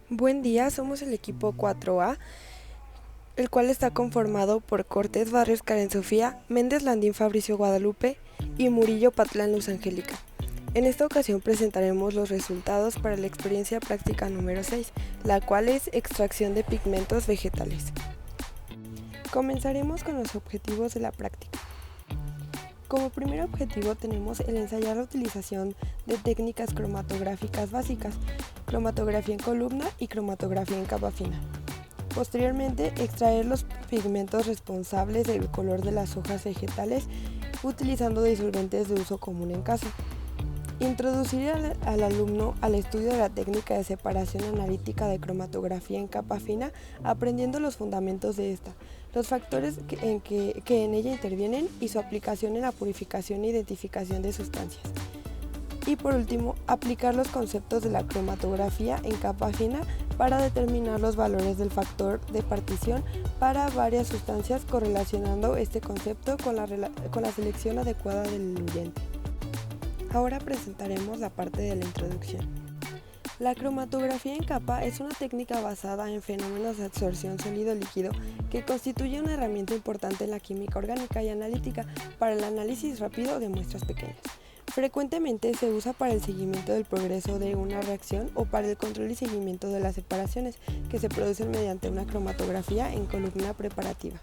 Buen día, somos el equipo 4A, el cual está conformado por Cortés Barrios Karen Sofía, Méndez Landín Fabricio Guadalupe y Murillo Patlán Luz Angélica. En esta ocasión presentaremos los resultados para la experiencia práctica número 6, la cual es extracción de pigmentos vegetales. Comenzaremos con los objetivos de la práctica. Como primer objetivo tenemos el ensayar la utilización de técnicas cromatográficas básicas, cromatografía en columna y cromatografía en capa fina. Posteriormente, extraer los pigmentos responsables del color de las hojas vegetales utilizando disolventes de uso común en casa. Introducir al alumno al estudio de la técnica de separación analítica de cromatografía en capa fina, aprendiendo los fundamentos de esta, los factores que en ella intervienen y su aplicación en la purificación e identificación de sustancias. Y por último, aplicar los conceptos de la cromatografía en capa fina para determinar los valores del factor de partición para varias sustancias, correlacionando este concepto con la selección adecuada del diluyente. Ahora presentaremos la parte de la introducción. La cromatografía en capa es una técnica basada en fenómenos de absorción sólido-líquido que constituye una herramienta importante en la química orgánica y analítica para el análisis rápido de muestras pequeñas. Frecuentemente se usa para el seguimiento del progreso de una reacción o para el control y seguimiento de las separaciones que se producen mediante una cromatografía en columna preparativa.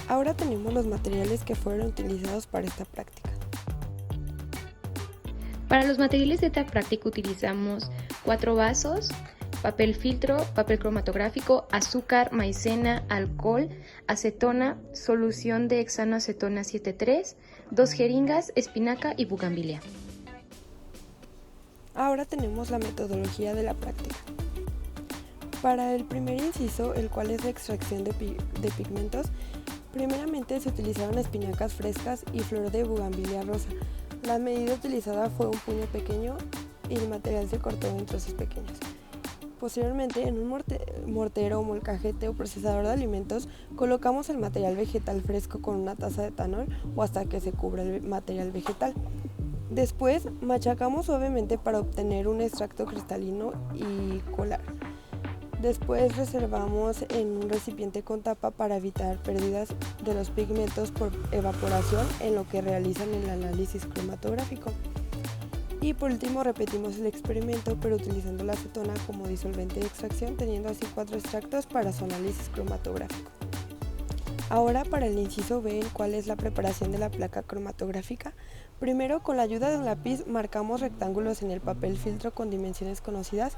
Ahora tenemos los materiales que fueron utilizados para esta práctica. Para los materiales de esta práctica utilizamos 4 vasos, papel filtro, papel cromatográfico, azúcar, maicena, alcohol, acetona, solución de hexanoacetona 7,3, 2 jeringas, espinaca y bugambilia. Ahora tenemos la metodología de la práctica. Para el primer inciso, el cual es la extracción de pigmentos, primeramente se utilizaron espinacas frescas y flor de bugambilia rosa. La medida utilizada fue un puño pequeño y el material se cortó en trozos pequeños. Posteriormente, en un mortero, molcajete o procesador de alimentos, colocamos el material vegetal fresco con una taza de etanol o hasta que se cubra el material vegetal. Después, machacamos suavemente para obtener un extracto cristalino y colar. Después reservamos en un recipiente con tapa para evitar pérdidas de los pigmentos por evaporación en lo que realizan el análisis cromatográfico. Y por último repetimos el experimento pero utilizando la acetona como disolvente de extracción, teniendo así 4 extractos para su análisis cromatográfico. Ahora para el inciso B, el cual es la preparación de la placa cromatográfica. Primero, con la ayuda de un lápiz marcamos rectángulos en el papel filtro con dimensiones conocidas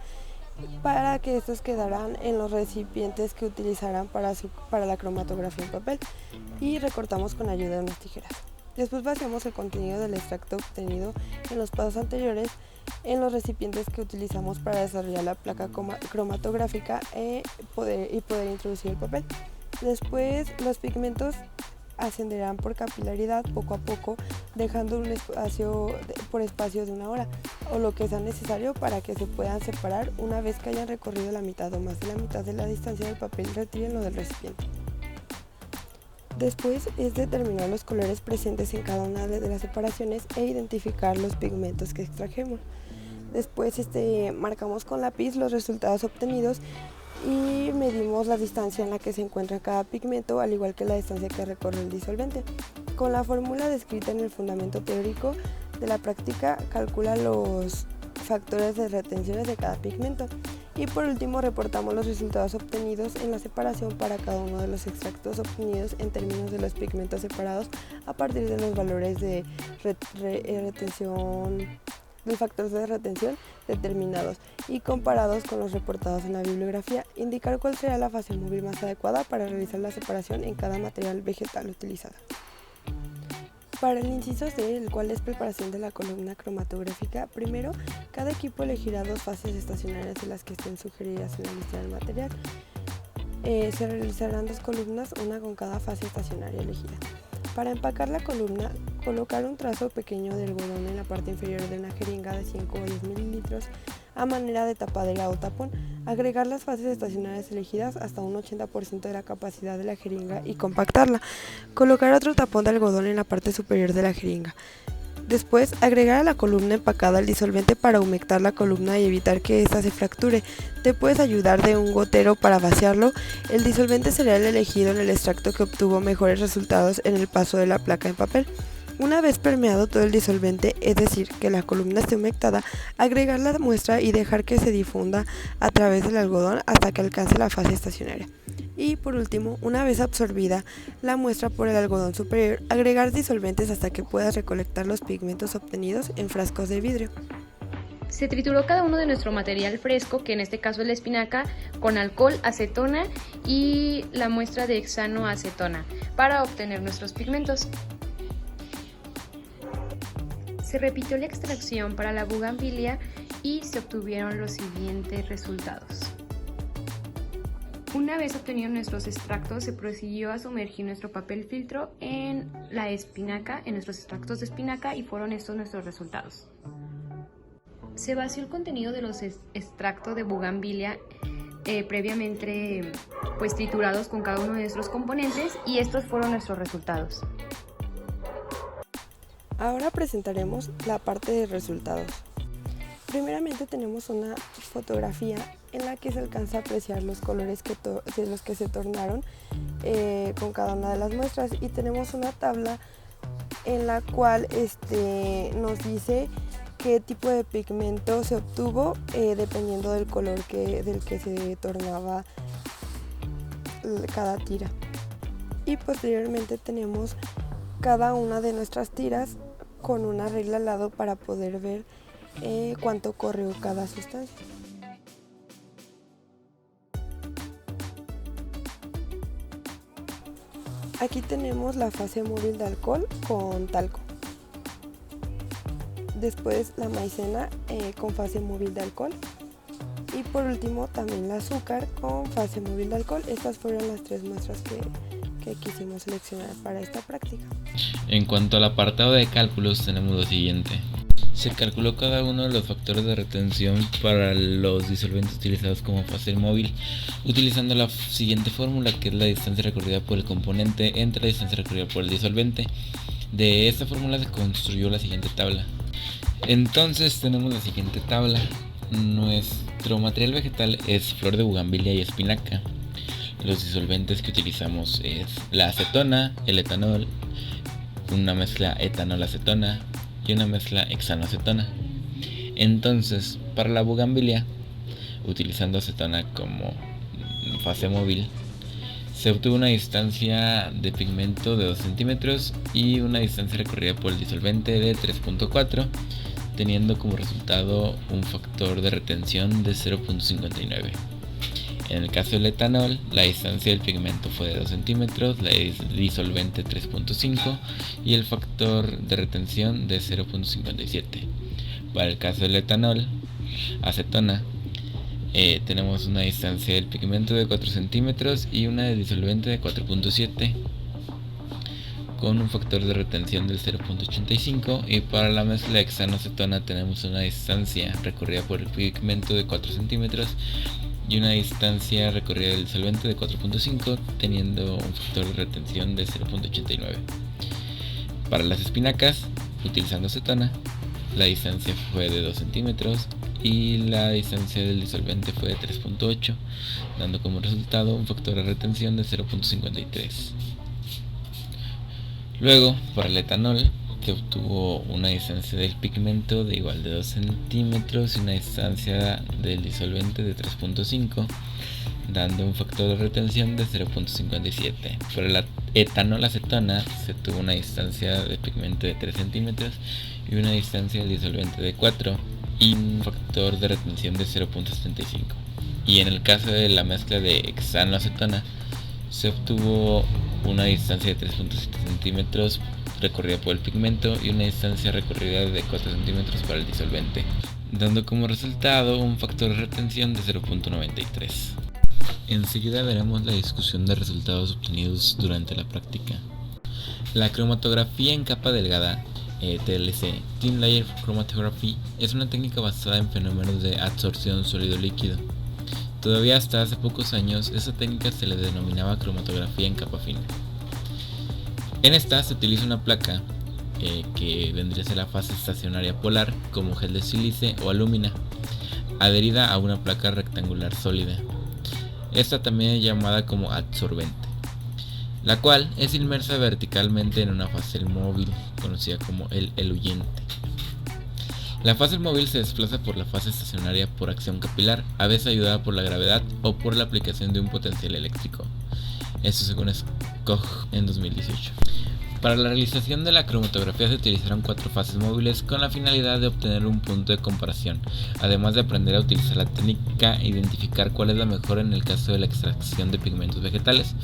para que estos quedarán en los recipientes que utilizarán para la cromatografía en papel, y recortamos con la ayuda de unas tijeras. Después vaciamos el contenido del extracto obtenido en los pasos anteriores en los recipientes que utilizamos para desarrollar la placa cromatográfica y poder introducir el papel. Después los pigmentos ascenderán por capilaridad poco a poco, dejando un espacio por espacio de 1 hora o lo que sea necesario para que se puedan separar. Una vez que hayan recorrido la mitad o más de la mitad de la distancia del papel, retírenlo del recipiente. Después es determinar los colores presentes en cada una de las separaciones e identificar los pigmentos que extrajimos. Después marcamos con lápiz los resultados obtenidos y medimos la distancia en la que se encuentra cada pigmento, al igual que la distancia que recorre el disolvente. Con la fórmula descrita en el fundamento teórico de la práctica, calcula los factores de retenciones de cada pigmento. Y por último, reportamos los resultados obtenidos en la separación para cada uno de los extractos obtenidos en términos de los pigmentos separados a partir de los valores de retención de factores de retención determinados y comparados con los reportados en la bibliografía. Indicar cuál será la fase móvil más adecuada para realizar la separación en cada material vegetal utilizado. Para el inciso C, el cual es preparación de la columna cromatográfica, primero, cada equipo elegirá 2 fases estacionarias de las que estén sugeridas en la lista del material. Se realizarán 2 columnas, una con cada fase estacionaria elegida. Para empacar la columna, colocar un trazo pequeño de algodón en la parte inferior de una jeringa de 5 o 10 mililitros a manera de tapadera o tapón. Agregar las fases estacionarias elegidas hasta un 80% de la capacidad de la jeringa y compactarla. Colocar otro tapón de algodón en la parte superior de la jeringa. Después, agregar a la columna empacada el disolvente para humectar la columna y evitar que ésta se fracture. Te puedes ayudar de un gotero para vaciarlo. El disolvente será el elegido en el extracto que obtuvo mejores resultados en el paso de la placa en papel. Una vez permeado todo el disolvente, es decir, que la columna esté humectada, agregar la muestra y dejar que se difunda a través del algodón hasta que alcance la fase estacionaria. Y por último, una vez absorbida la muestra por el algodón superior, agregar disolventes hasta que puedas recolectar los pigmentos obtenidos en frascos de vidrio. Se trituró cada uno de nuestro material fresco, que en este caso es la espinaca, con alcohol, acetona y la muestra de hexanoacetona para obtener nuestros pigmentos. Se repitió la extracción para la bugambilia y se obtuvieron los siguientes resultados. Una vez obtenidos nuestros extractos, se procedió a sumergir nuestro papel filtro en la espinaca, en nuestros extractos de espinaca, y fueron estos nuestros resultados. Se vació el contenido de los extractos de bugambilia previamente triturados con cada uno de nuestros componentes, y estos fueron nuestros resultados. Ahora presentaremos la parte de resultados. Primeramente tenemos una fotografía en la que se alcanza a apreciar los colores de los que se tornaron con cada una de las muestras, y tenemos una tabla en la cual nos dice qué tipo de pigmento se obtuvo dependiendo del color del que se tornaba cada tira. Y posteriormente tenemos cada una de nuestras tiras con una regla al lado para poder ver cuánto corrió cada sustancia. Aquí tenemos la fase móvil de alcohol con talco. Después la maicena con fase móvil de alcohol. Y por último también el azúcar con fase móvil de alcohol. Estas fueron las 3 muestras que quisimos seleccionar para esta práctica. En cuanto al apartado de cálculos, tenemos lo siguiente. Se calculó cada uno de los factores de retención para los disolventes utilizados como fase móvil, utilizando la siguiente fórmula, que es la distancia recorrida por el componente entre la distancia recorrida por el disolvente. De esta fórmula se construyó la siguiente tabla. Entonces tenemos la siguiente tabla. Nuestro material vegetal es flor de bugambilia y espinaca. Los disolventes que utilizamos es la acetona, el etanol, una mezcla etanol-acetona y una mezcla hexanoacetona. Entonces, para la bugambilia, utilizando acetona como fase móvil, se obtuvo una distancia de pigmento de 2 centímetros y una distancia recorrida por el disolvente de 3.4, teniendo como resultado un factor de retención de 0.59. En el caso del etanol, la distancia del pigmento fue de 2 centímetros, la disolvente 3.5 y el factor de retención de 0.57. Para el caso del etanol, acetona, tenemos una distancia del pigmento de 4 centímetros y una de disolvente de 4.7 con un factor de retención del 0.85, y para la mezcla de hexanoacetona tenemos una distancia recorrida por el pigmento de 4 centímetros y una distancia recorrida del disolvente de 4.5, teniendo un factor de retención de 0.89. Para las espinacas, utilizando acetona, la distancia fue de 2 centímetros y la distancia del disolvente fue de 3.8, dando como resultado un factor de retención de 0.53. Luego, para el etanol, que obtuvo una distancia del pigmento de igual de 2 centímetros y una distancia del disolvente de 3.5, dando un factor de retención de 0.57. Para la etanol acetona se tuvo una distancia de pigmento de 3 centímetros y una distancia del disolvente de 4 y un factor de retención de 0.75. Y en el caso de la mezcla de hexanoacetona se obtuvo una distancia de 3.7 centímetros recorrida por el pigmento y una distancia recorrida de 4 centímetros para el disolvente, dando como resultado un factor de retención de 0.93. Enseguida veremos la discusión de resultados obtenidos durante la práctica. La cromatografía en capa delgada, TLC, Thin Layer Chromatography, es una técnica basada en fenómenos de adsorción sólido-líquido. Todavía hasta hace pocos años, esta técnica se le denominaba cromatografía en capa fina. En esta se utiliza una placa que vendría a ser la fase estacionaria polar, como gel de sílice o alúmina, adherida a una placa rectangular sólida. Esta también es llamada como adsorbente, la cual es inmersa verticalmente en una fase móvil, conocida como el eluyente. La fase móvil se desplaza por la fase estacionaria por acción capilar, a veces ayudada por la gravedad o por la aplicación de un potencial eléctrico. Esto según Koch en 2018. Para la realización de la cromatografía se utilizaron 4 fases móviles con la finalidad de obtener un punto de comparación, además de aprender a utilizar la técnica e identificar cuál es la mejor en el caso de la extracción de pigmentos vegetales.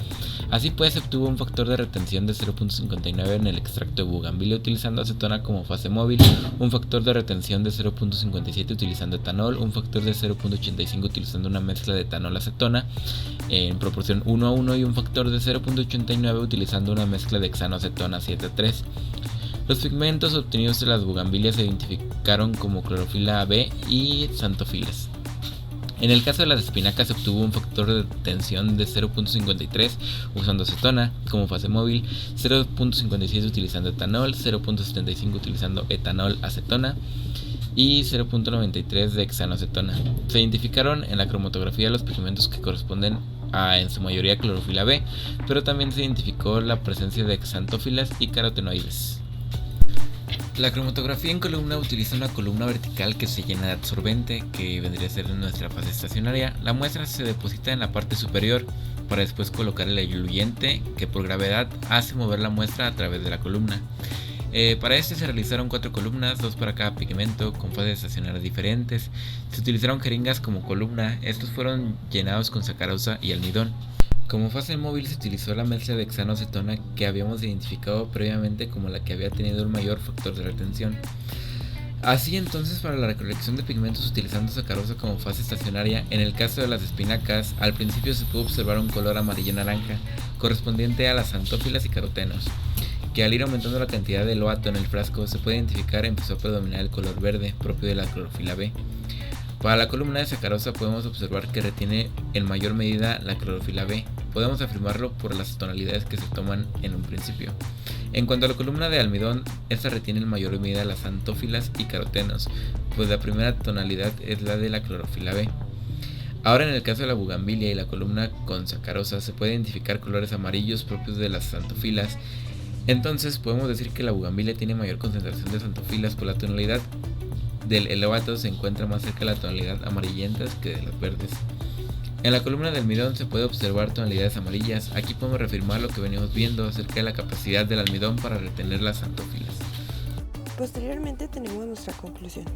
Así pues, se obtuvo un factor de retención de 0.59 en el extracto de bugambilia utilizando acetona como fase móvil, un factor de retención de 0.57 utilizando etanol, un factor de 0.85 utilizando una mezcla de etanol-acetona en proporción 1:1 y un factor de 0.89 utilizando una mezcla de hexanoacetona 7:3. Los pigmentos obtenidos de las bugambilias se identificaron como clorofila B y xanthophylles. En el caso de las espinacas se obtuvo un factor de retención de 0.53 usando acetona como fase móvil, 0.56 utilizando etanol, 0.75 utilizando etanol-acetona y 0.93 de hexanoacetona. Se identificaron en la cromatografía los pigmentos que corresponden a en su mayoría clorofila B, pero también se identificó la presencia de xantófilas y carotenoides. La cromatografía en columna utiliza una columna vertical que se llena de adsorbente, que vendría a ser nuestra fase estacionaria. La muestra se deposita en la parte superior para después colocar el eluyente, que por gravedad hace mover la muestra a través de la columna. Para este se realizaron 4 columnas, 2 para cada pigmento, con fases estacionarias diferentes. Se utilizaron jeringas como columna, estos fueron llenados con sacarosa y almidón. Como fase móvil se utilizó la mezcla de hexanoacetona que habíamos identificado previamente como la que había tenido un mayor factor de retención. Así entonces, para la recolección de pigmentos utilizando sacarosa como fase estacionaria, en el caso de las espinacas, al principio se pudo observar un color amarillo-naranja, correspondiente a las xantófilas y carotenos, que al ir aumentando la cantidad de loato en el frasco se puede identificar empezó a predominar el color verde, propio de la clorofila B. Para la columna de sacarosa podemos observar que retiene en mayor medida la clorofila B. Podemos afirmarlo por las tonalidades que se toman en un principio. En cuanto a la columna de almidón, esta retiene en mayor medida las xantófilas y carotenos, pues la primera tonalidad es la de la clorofila B. Ahora, en el caso de la bugambilia y la columna con sacarosa se puede identificar colores amarillos propios de las xantófilas. Entonces podemos decir que la bugambilia tiene mayor concentración de xantófilas, por la tonalidad del elevato se encuentra más cerca de la tonalidad amarillentas que de las verdes. En la columna de almidón se puede observar tonalidades amarillas. Aquí podemos reafirmar lo que venimos viendo acerca de la capacidad del almidón para retener las xantófilas. Posteriormente tenemos nuestra conclusión.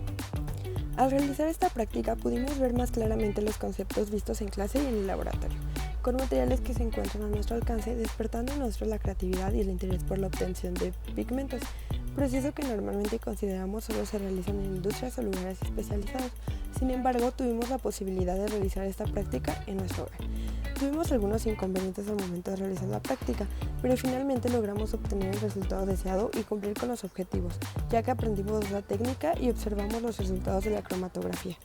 Al realizar esta práctica pudimos ver más claramente los conceptos vistos en clase y en el laboratorio, con materiales que se encuentran a nuestro alcance, despertando en nosotros la creatividad y el interés por la obtención de pigmentos, proceso que normalmente consideramos solo se realizan en industrias o lugares especializados. Sin embargo, tuvimos la posibilidad de realizar esta práctica en nuestro hogar. Tuvimos algunos inconvenientes al momento de realizar la práctica, pero finalmente logramos obtener el resultado deseado y cumplir con los objetivos, ya que aprendimos la técnica y observamos los resultados de la cromatografía.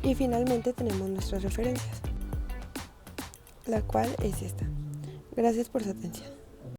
Y finalmente tenemos nuestras referencias, la cual es esta. Gracias por su atención.